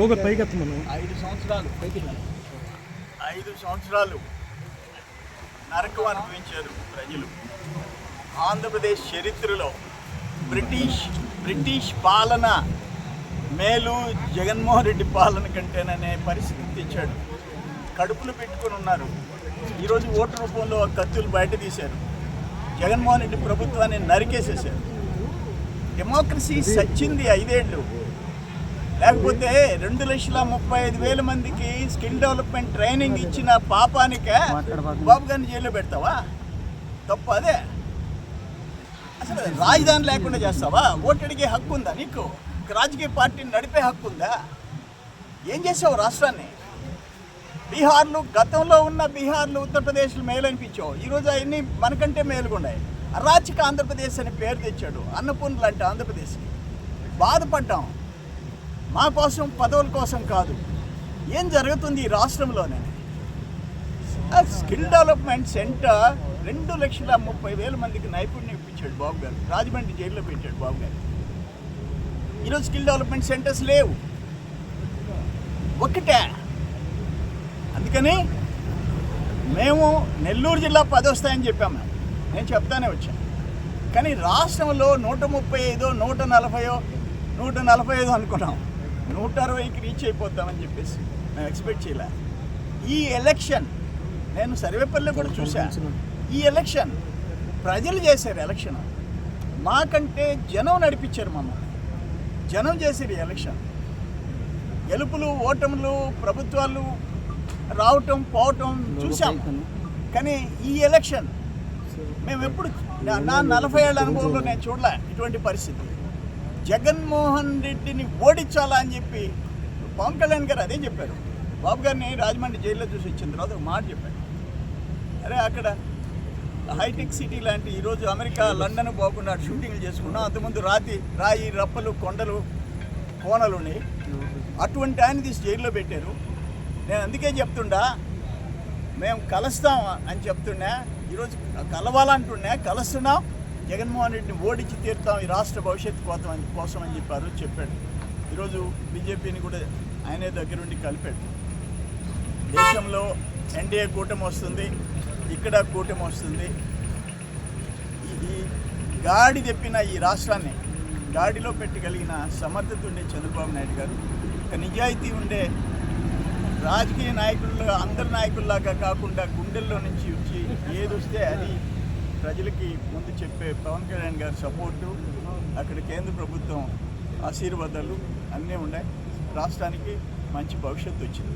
ఐదు సంవత్సరాలు నరకం అనుభవించారు ప్రజలు. ఆంధ్రప్రదేశ్ చరిత్రలో బ్రిటిష్ పాలన మేలు జగన్మోహన్ రెడ్డి పాలన కంటేననే పరిస్థితి తెచ్చాడు. కడుపులు పెట్టుకుని ఉన్నారు. ఈరోజు ఓటు రూపంలో కత్తులు బయట తీశారు. జగన్మోహన్ రెడ్డి ప్రభుత్వాన్ని నరికేసేశారు. డెమోక్రసీ సచ్చింది 5 ఏళ్ళు. లేకపోతే 2,35,000 మందికి స్కిల్ డెవలప్మెంట్ ట్రైనింగ్ ఇచ్చిన పాపానికే బాబు గారిని జైల్లో పెడతావా? తప్పు అదే. అసలు రాజధాని లేకుండా చేస్తావా? ఓటు అడిగే హక్కు ఉందా నీకు? రాజకీయ పార్టీని నడిపే హక్కు ఉందా? ఏం చేసావు రాష్ట్రాన్ని? బీహార్లు, గతంలో ఉన్న బీహార్లు ఉత్తరప్రదేశ్లు మేలు అనిపించావు. ఈరోజు అవన్నీ మనకంటే మేలుగున్నాయి. అరాచక ఆంధ్రప్రదేశ్ అని పేరు తెచ్చాడు. అన్నపూర్ణ లాంటి ఆంధ్రప్రదేశ్కి బాధపడ్డాం. మా కోసం, పదవుల కోసం కాదు. ఏం జరుగుతుంది ఈ రాష్ట్రంలోనే? స్కిల్ డెవలప్మెంట్ సెంటర్ 2,30,000 మందికి నైపుణ్యం ఇప్పించాడు బాబు గారు. రాజమండ్రి జైల్లో పెట్టాడు బాబు గారు. ఈరోజు స్కిల్ డెవలప్మెంట్ సెంటర్స్ లేవు. ఒక్కటే. అందుకని మేము నెల్లూరు జిల్లా 10 వస్తాయని చెప్పాము. నేను చెప్తానే వచ్చాను. కానీ రాష్ట్రంలో 135, 145 అనుకున్నాం. 160కి రీచ్ అయిపోతామని చెప్పేసి మేము ఎక్స్పెక్ట్ చేయలే. ఈ ఎలక్షన్ నేను సర్వేపల్లిలో కూడా చూశాను. ఈ ఎలక్షన్ ప్రజలు చేశారు. ఎలక్షన్ మాకంటే జనం నడిపించారు. మమ్మల్ని జనం చేశారు. ఈ ఎలక్షన్ గెలుపులు, ఓటములు, ప్రభుత్వాలు రావటం, పోవటం చూసాం. కానీ ఈ ఎలక్షన్ మేము ఎప్పుడు నా 40 ఏళ్ళ అనుభవంలో నేను చూడలే ఇటువంటి పరిస్థితి. జగన్మోహన్ రెడ్డిని ఓడించాలా అని చెప్పి పవన్ కళ్యాణ్ గారు అదే చెప్పారు. బాబు గారిని రాజమండ్రి జైల్లో చూసి వచ్చిన తర్వాత ఒక మాట చెప్పారు. అరే అక్కడ హైటెక్ సిటీ లాంటి, ఈరోజు అమెరికా, లండన్ పోకుండా షూటింగ్లు చేసుకున్నాం. అంతకుముందు రాయి, రప్పలు, కొండలు, కోనలు ఉన్నాయి. అటువంటి ఆయన తీసి జైల్లో పెట్టారు. నేను అందుకే చెప్తుండా, మేము కలుస్తాం అని చెప్తున్నా. ఈరోజు కలవాలంటున్నా, కలుస్తున్నాం. జగన్మోహన్ రెడ్డిని ఓడించి తీరుతాం, ఈ రాష్ట్ర భవిష్యత్తు కోసం అని చెప్పాడు. ఈరోజు బీజేపీని కూడా ఆయనే దగ్గరుండి కలిపాడు. దేశంలో ఎన్డీఏ కూటమి వస్తుంది, ఇక్కడ కూటమి వస్తుంది. ఈ గాడి తెప్పిన ఈ రాష్ట్రాన్ని గాడిలో పెట్టగలిగిన సమర్థత ఉండే చంద్రబాబు నాయుడు గారు, ఒక నిజాయితీ ఉండే రాజకీయ నాయకుల్లో, అందరి నాయకుల్లాగా కాకుండా గుండెల్లో నుంచి వచ్చి ఏది వస్తే అది ప్రజలకి ముందు చెప్పే పవన్ కళ్యాణ్ గారి సపోర్టు, అక్కడ కేంద్ర ప్రభుత్వం ఆశీర్వాదాలు అన్నీ ఉన్నాయి. రాష్ట్రానికి మంచి భవిష్యత్తు వచ్చింది.